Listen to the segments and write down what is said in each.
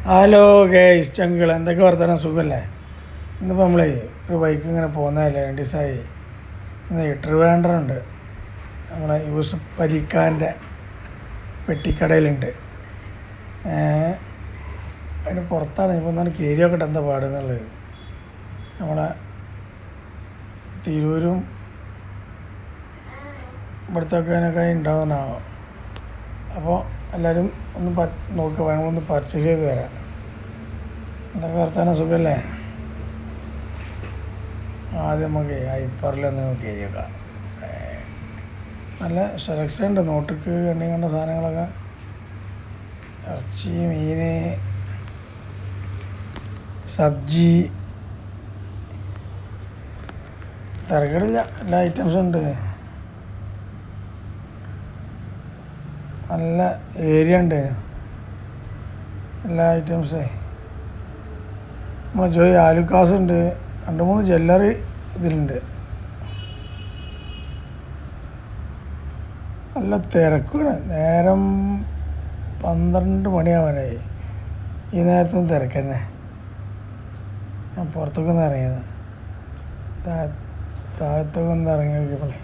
Hello guys ചങ്കിൾ എന്തൊക്കെ വർത്തമാനം സുഖമല്ലേ? ഇന്നിപ്പോൾ നമ്മളേ ഒരു ബൈക്ക് ഇങ്ങനെ പോകുന്നതല്ലേ 2 ദിവസമായി. ഇന്ന് ട്രിവാൻഡ്രം നമ്മളെ യൂസഫ് അലിഖാൻ്റെ പെട്ടിക്കടയിലുണ്ട്. അതിന് പുറത്താണ്. ഇപ്പോൾ ഒന്നാണ് കയറി നോക്കട്ടെ എന്താ പാടുന്നുള്ളത്. നമ്മളെ തിരൂരും ഇവിടുത്തെ ഉണ്ടാവുന്നാവും. അപ്പോൾ എല്ലാവരും ഒന്ന് നോക്കുക, വേണമെന്ന് പർച്ചേസ് ചെയ്ത് തരാം. എന്തൊക്കെ വർത്താനം സുഖമല്ലേ? ആദ്യം നമുക്ക് ഹൈപ്പറിലൊന്ന് കയറിയേക്കാം. നല്ല സെലക്ഷൻ ഉണ്ട്. നോട്ടിക്ക് എണ്ണി കണ്ട സാധനങ്ങളൊക്കെ, ഇറച്ചി, മീൻ, സബ്ജി, തിരക്കടില്ല, എല്ലാ ഐറ്റംസും ഉണ്ട്. നല്ല ഏരിയ ഉണ്ട്, എല്ലാ ഐറ്റംസേ. നമ്മൾ ജോയി ആലുക്കാസ് ഉണ്ട്, 2-3 ജ്വല്ലറി ഇതിലുണ്ട്. നല്ല തിരക്കാണ്. നേരം 12 മണിയാവാനായി. ഈ നേരത്തും തിരക്ക് തന്നെ. ഞാൻ പുറത്തൊക്കെ ഒന്ന് ഇറങ്ങിയത്, താഴത്തൊക്കെ ഒന്ന് ഇറങ്ങി നോക്കിയപ്പോൾ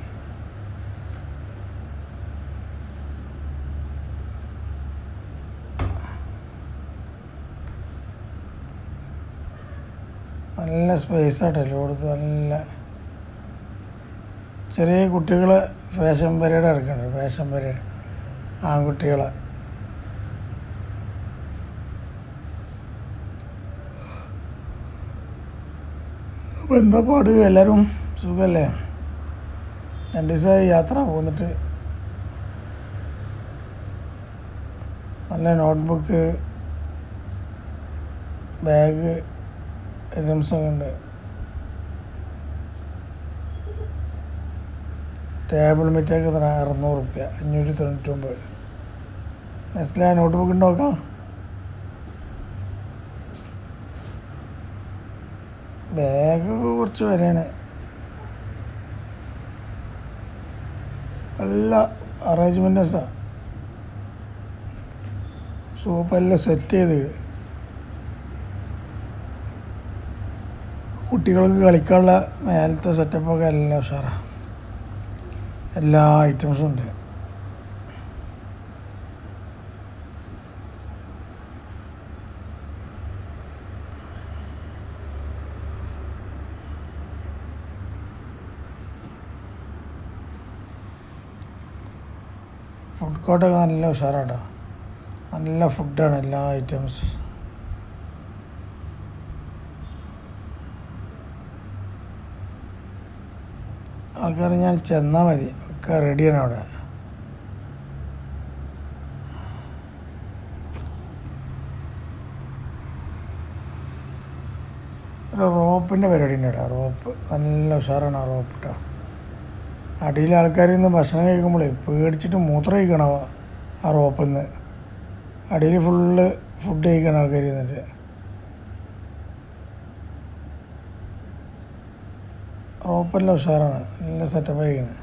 നല്ല സ്പേസായിട്ടല്ലോ കൊടുത്ത്. നല്ല ചെറിയ കുട്ടികളെ ഫാഷൻ പരേഡ് ഇറക്കുന്നുണ്ട്. ഫാഷൻ പരേഡ് ആൺകുട്ടികളെ. അപ്പോൾ എന്താ പാട്? എല്ലാവരും സുഖമല്ലേ? 2 ദിവസമായി യാത്ര പോന്നിട്ട്. നല്ല നോട്ട്ബുക്ക്, ബാഗ് ഐറ്റംസൊക്കെ ഉണ്ട്. ടേബിൾ മെറ്റൊക്കെ 600 റുപ്യ, 599. നെസ്ലെ നോട്ട് ബുക്ക് നോക്കാം. ബാഗൊക്കെ കുറച്ച് വിലയാണ്. നല്ല അറേഞ്ച്മെൻറ്റ്സാണ്. സോപ്പെല്ലാം സെറ്റ് ചെയ്ത്. കുട്ടികൾക്ക് കളിക്കാനുള്ള മേലത്തെ സെറ്റപ്പൊക്കെ എല്ലാം ഉഷാറാണ്. എല്ലാ ഐറ്റംസും ഉണ്ട്. ഫുഡ് കോർട്ടൊക്കെ നല്ല ഉഷാറാട്ടോ. നല്ല ഫുഡാണ്, എല്ലാ ഐറ്റംസ്. ആൾക്കാർ ഞാൻ ചെന്നാൽ മതി, ഒക്കെ റെഡിയാണ് അവിടെ. ഒരു റോപ്പിൻ്റെ പരിപാടി ഉണ്ട് കേട്ടോ. റോപ്പ് നല്ല ഉഷാറാണ് ആ റോപ്പ് കേട്ടോ. അടിയിൽ ആൾക്കാരിൽ നിന്ന് ഭക്ഷണം കഴിക്കുമ്പോഴേ പേടിച്ചിട്ട് മൂത്രം കഴിക്കണം ആ റോപ്പിൽ നിന്ന്. അടിയിൽ ഫുള്ള് ഫുഡ് കഴിക്കണം ആൾക്കാർ ഇരുന്നിട്ട്. റോപ്പെല്ലാം ഉഷാറാണ്, നല്ല സെറ്റപ്പ് ആയിരിക്കണം.